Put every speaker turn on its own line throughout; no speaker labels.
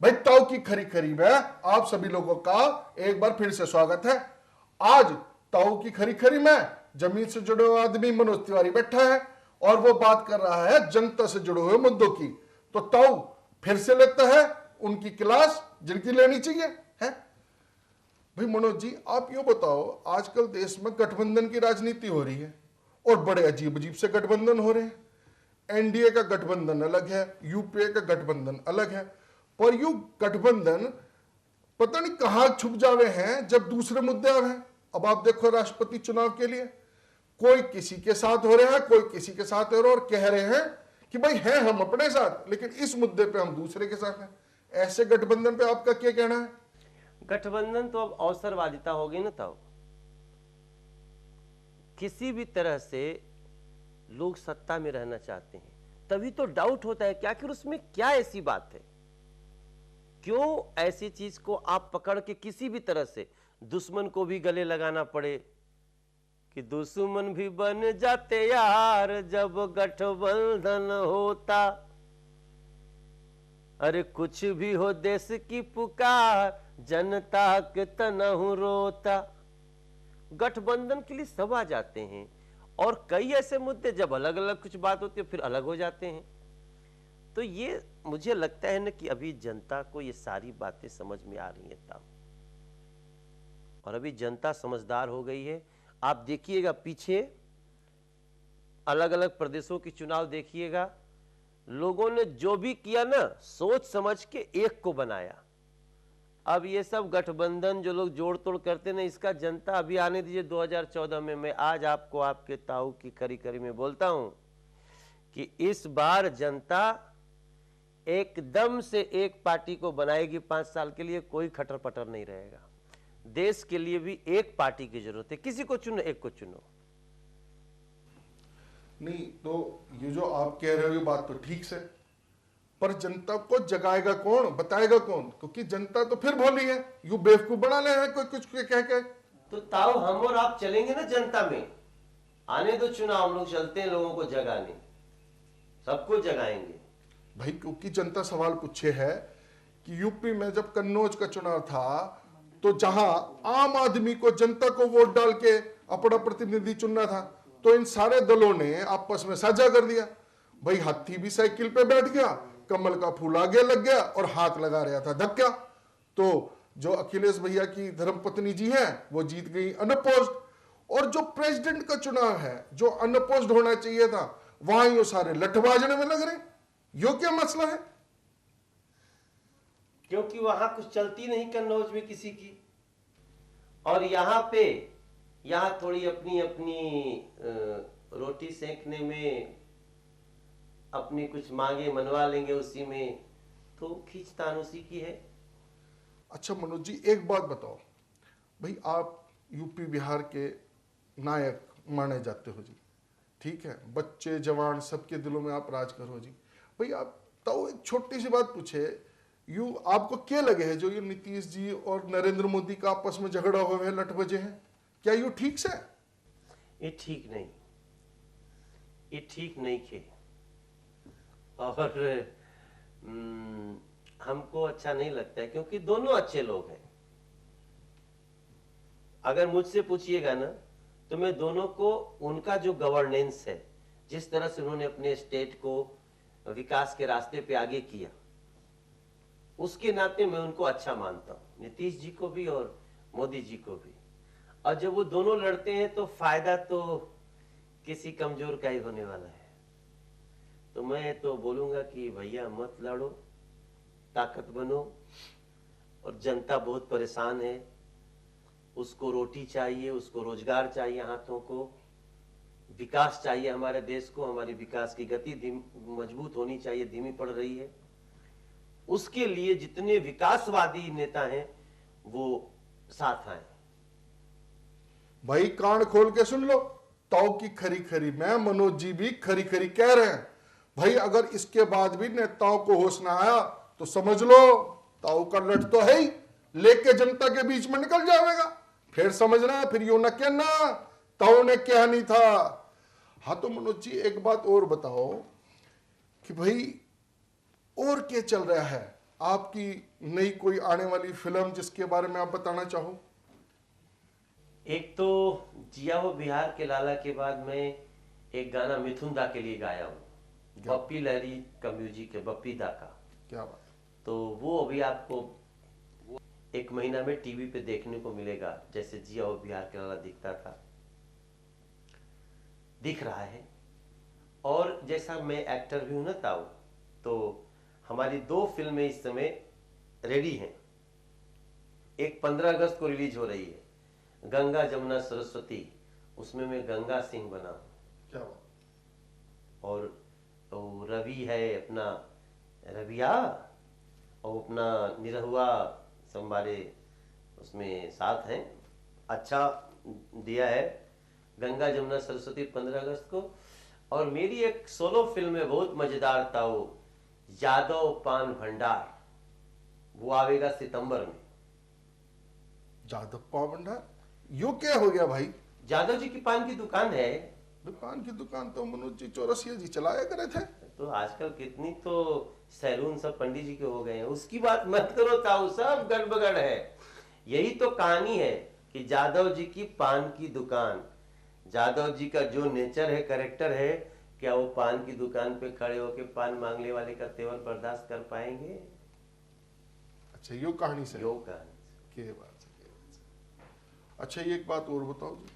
भाई ताऊ की खरी खरी में आप सभी लोगों का एक बार फिर से स्वागत है। आज ताऊ की खरी खरी में जमीन से जुड़े हुए आदमी मनोज तिवारी बैठा है और वो बात कर रहा है जनता से जुड़े हुए मुद्दों की। तो ताऊ फिर से लेता है उनकी क्लास जिनकी लेनी चाहिए है। भाई मनोज जी, आप यूं बताओ, आजकल देश में गठबंधन की राजनीति हो रही है और बड़े अजीब अजीब से गठबंधन हो रहे हैं। एनडीए का गठबंधन अलग है, यूपीए का गठबंधन अलग है, पर यू गठबंधन पता नहीं कहां छुप जावे हैं जब दूसरे मुद्दे आ हैं। अब आप देखो राष्ट्रपति चुनाव के लिए कोई किसी के साथ हो रहा है, कोई किसी के साथ हो रहा है और कह रहे हैं कि भाई हैं हम अपने साथ, लेकिन इस मुद्दे पे हम दूसरे के साथ हैं। ऐसे गठबंधन पे आपका क्या कहना है?
गठबंधन तो अब अवसरवादिता होगी ना। तब किसी भी तरह से लोग सत्ता में रहना चाहते हैं, तभी तो डाउट होता है कि आखिर उसमें क्या ऐसी बात है, क्यों ऐसी चीज को आप पकड़ के किसी भी तरह से दुश्मन को भी गले लगाना पड़े कि दुश्मन भी बन जाते यार जब गठबंधन होता। अरे कुछ भी हो देश की पुकार, जनता के तनहु रोता। गठबंधन के लिए सब आ जाते हैं और कई ऐसे मुद्दे जब अलग अलग कुछ बात होती है फिर अलग हो जाते हैं। तो ये मुझे लगता है ना कि अभी जनता को ये सारी बातें समझ में आ रही हैं और अभी जनता समझदार हो गई है। आप देखिएगा पीछे अलग अलग प्रदेशों की चुनाव देखिएगा, लोगों ने जो भी किया ना सोच समझ के एक को बनाया। अब ये सब गठबंधन जो लोग जोड़ तोड़ करते ना, इसका जनता अभी आने दीजिए 2014 में। मैं आज आपको आपके ताऊ की खरी खरी में बोलता हूं कि इस बार जनता एकदम से एक पार्टी को बनाएगी 5 साल के लिए, कोई खटर पटर नहीं रहेगा। देश के लिए भी एक पार्टी की जरूरत है, किसी को चुनो, एक को चुनो।
नहीं तो ये जो आप कह रहे हो ये बात तो ठीक से, पर जनता को जगाएगा कौन, बताएगा कौन? क्योंकि जनता तो फिर भोली है, यू बेवकूफ बना ले हैं कोई कुछ कह के।
तो ताऊ हम और आप चलेंगे ना जनता में, आने दो चुनाव, हम लोग चलते हैं लोगों को जगाने, सबको जगाएंगे।
भाई क्योंकि जनता सवाल पूछे है कि यूपी में जब कन्नौज का चुनाव था तो जहां आम आदमी को, जनता को वोट डाल के अपना प्रतिनिधि चुनना था, तो इन सारे दलों ने आपस में साझा कर दिया। भाई हाथी भी साइकिल पे बैठ गया, कमल का फूल आगे लग गया और हाथ लगा रहा था धक्का। तो जो अखिलेश भैया की धर्मपत्नी जी हैं वो जीत गई अनअपोज्ड, और जो प्रेसिडेंट का चुनाव है जो अनअपोज्ड होना चाहिए था, वहां ये सारे लठबाजने में लग रहे। यो क्या मसला है?
क्योंकि वहां कुछ चलती नहीं कन्नौज में किसी की, और यहाँ थोड़ी अपनी रोटी सेकने में अपनी कुछ मांगे मनवा लेंगे उसी में, तो खींचतान उसी की है।
अच्छा मनोज जी, एक बात बताओ, भाई आप यूपी बिहार के नायक माने जाते हो जी, ठीक है, बच्चे जवान सबके दिलों में आप राज करो जी। भाई आप तो एक छोटी सी बात पूछे, यू आपको क्या लगे है जो ये नीतीश जी और नरेंद्र मोदी का आपस में झगड़ा हुआ है, लठ बजे हैं, क्या यू ठीक से?
ये ठीक नहीं, ये ठीक नहीं खे, और हमको अच्छा नहीं लगता है, क्योंकि दोनों अच्छे लोग हैं। अगर मुझसे पूछिएगा ना तो मैं दोनों को, उनका जो गवर्नेंस है, जिस तरह से उन्होंने अपने स्टेट को विकास के रास्ते पे आगे किया, उसके नाते मैं उनको अच्छा मानता हूं, नीतीश जी को भी और मोदी जी को भी। और जब वो दोनों लड़ते हैं तो फायदा तो किसी कमजोर का ही होने वाला है। तो मैं तो बोलूंगा कि भैया मत लड़ो, ताकत बनो। और जनता बहुत परेशान है, उसको रोटी चाहिए, उसको रोजगार चाहिए, हाथों को विकास चाहिए, हमारे देश को, हमारी विकास की गति मजबूत होनी चाहिए, धीमी पड़ रही है। उसके लिए जितने विकासवादी नेता हैं वो साथ आए।
भाई कान खोल के सुन लो, ताऊ की खरी खरी में मनोज जी भी खरी खरी कह रहे हैं। भाई अगर इसके बाद भी नेताओं को होश ना आया तो समझ लो ताऊ का लठ तो है ही, लेके जनता के बीच में निकल जाएगा। फिर समझना, फिर यूं न कहना ताऊ ने क्या नहीं था। हाँ तो मनोज जी, एक बात और बताओ कि भाई और क्या चल रहा है आपकी नई कोई आने वाली फिल्म जिसके बारे में आप बताना चाहो?
एक तो जिया हो बिहार के लाला के बाद मैं एक गाना मिथुन दा के लिए गाया हूँ, बप्पी लहरी का म्यूजिक है, बप्पी दा का।
क्या बात है।
तो वो अभी आपको एक महीना में टीवी पे देखने को मिलेगा, जैसे जिया हो बिहार के लाला दिखता था, दिख रहा है। और जैसा मैं एक्टर भी हूं ना ताऊ, तो हमारी 2 फिल्में इस समय रेडी हैं। एक 15 अगस्त को रिलीज हो रही है, गंगा जमुना सरस्वती, उसमें मैं गंगा सिंह बना हूं।
क्या बात।
और वो रवि है अपना, रविया, और अपना निरहुआ, सब हमारे उसमें साथ हैं। अच्छा दिया है गंगा जमुना सरस्वती 15 अगस्त को। और मेरी एक सोलो फिल्म है, बहुत मजेदार था, वो यादव पान भंडार, वो आवेगा सितंबर में।
जादव पान भंडार, यो क्या हो गया भाई?
यादव जी की पान की दुकान है।
पान की दुकान तो मनोज जी चौरसिया जी चलाया करे थे।
तो आजकल कितनी तो सैलून सब पंडित जी के हो गए हैं, उसकी बात मत करो ताऊ, सब गड़बड़ है। यही तो कहानी है कि जादव जी की पान की दुकान, जादव जी का जो नेचर है, कैरेक्टर है, क्या वो पान की दुकान पे खड़े होके पान मांगने वाले का तेवर बर्दाश्त कर पाएंगे?
अच्छा, यो कहानी से।
यो कहानी।
के बात है। अच्छा, ये एक बात और बताओ जी,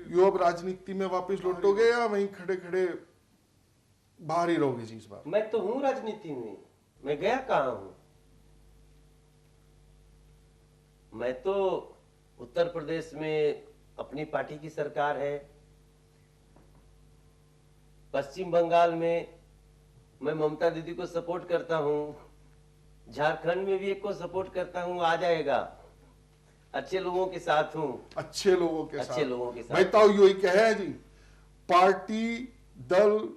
यो अब राजनीति में वापस लौटोगे या वहीं खड़े खड़े बाहर ही रहोगे जी इस बार?
मैं तो हूं राजनीति में, मैं गया कहां हूं? मैं तो उत्तर प्रदेश में अपनी पार्टी की सरकार है, पश्चिम बंगाल में मैं ममता दीदी को सपोर्ट करता हूं, झारखंड में भी एक को सपोर्ट करता हूं, आ जाएगा। अच्छे लोगों के साथ हूं।
अच्छे लोगों के साथ।
अच्छे लोगों के साथ।
भाई ताऊ यही कहे जी, पार्टी दल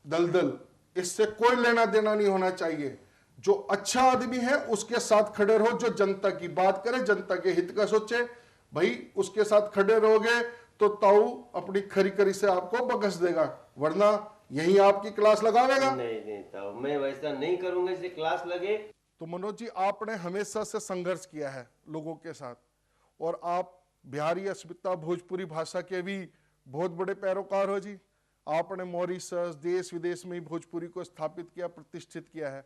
दलदल इससे कोई लेना देना नहीं होना चाहिए। जो अच्छा आदमी है उसके साथ खड़े रहो, जो जनता की बात करे, जनता के हित का सोचे, भाई उसके साथ खड़े रहोगे तो ताऊ अपनी खरी खरी से आपको बकस देगा, वरना यही आपकी क्लास लगावेगा।
नहीं ताऊ, मैं वैसा नहीं करूंगा जिसे क्लास लगे।
तो मनोज जी, आपने हमेशा से संघर्ष किया है लोगों के साथ, और आप बिहारी अस्मिता भोजपुरी भाषा के भी बहुत बड़े पैरोकार हो जी। आपने मॉरिशस, देश विदेश में ही भोजपुरी को स्थापित किया, प्रतिष्ठित किया है।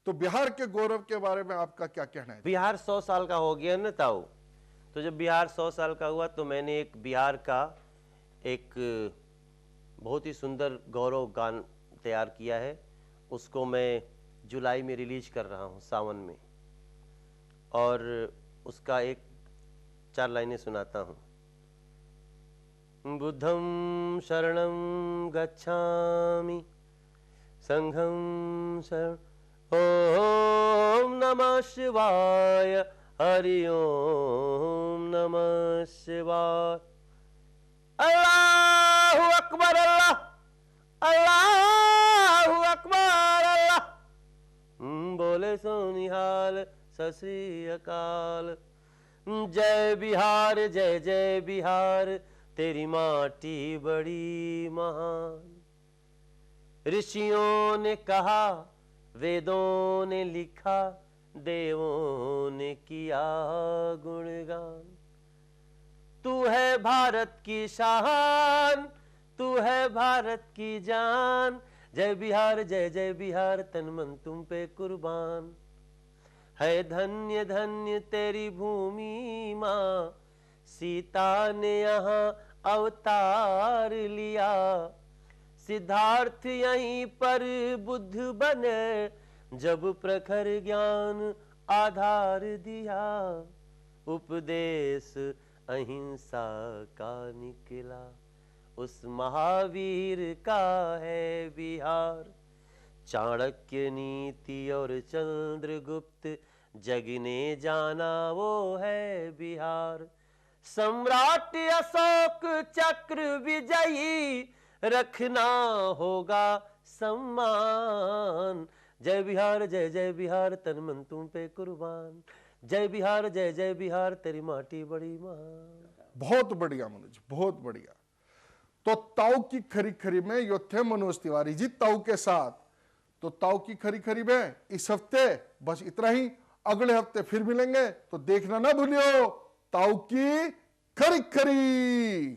तो बिहार के गौरव के बारे में आपका क्या कहना है?
बिहार 100 साल का हो गया ना ताऊ, तो जब बिहार 100 साल का हुआ तो मैंने एक बिहार का एक बहुत ही सुंदर गौरव गान तैयार किया है। उसको मैं जुलाई में रिलीज कर रहा हूँ, सावन में, और उसका 4 लाइनें सुनाता हूँ। बुद्धं शरणं गच्छामि, संघं शरणं, ओम नमः शिवाय, हरि ओम नमः शिवाय, अल्लाहु अकबर, अल्लाह, अल्लाहु अकबर, अल्लाह, बोले सोनिहाल, सत श्री अकाल। जय बिहार, जय जय बिहार, तेरी माटी बड़ी महान। ऋषियों ने कहा, वेदों ने लिखा, देवों ने किया गुणगान। तू है भारत की शान, तू है भारत की जान। जय बिहार, जय जय बिहार, तन मन तुम पे कुर्बान। है धन्य धन्य तेरी भूमि माँ, सीता ने यहाँ अवतार लिया। सिद्धार्थ यहीं पर बुद्ध बने, जब प्रखर ज्ञान आधार दिया। उपदेश अहिंसा का निकला, उस महावीर का है बिहार। चाणक्य नीति और चंद्रगुप्त जग ने जाना, वो है बिहार। सम्राट अशोक चक्र विजयी, रखना होगा सम्मान। जय बिहार, जय जय बिहार, तन मन तुम पे कुर्बान। जय बिहार, जय जय बिहार, तेरी माटी बड़ी महान।
बहुत बढ़िया मनोज, बहुत बढ़िया। तो ताऊ की खरी खरी में यो थे मनोज तिवारी जी, ताऊ के साथ। तो ताऊ की खरी खरी में इस हफ्ते बस इतना ही। अगले हफ्ते फिर मिलेंगे, तो देखना ना भूलियो ताऊ की खरी खरी।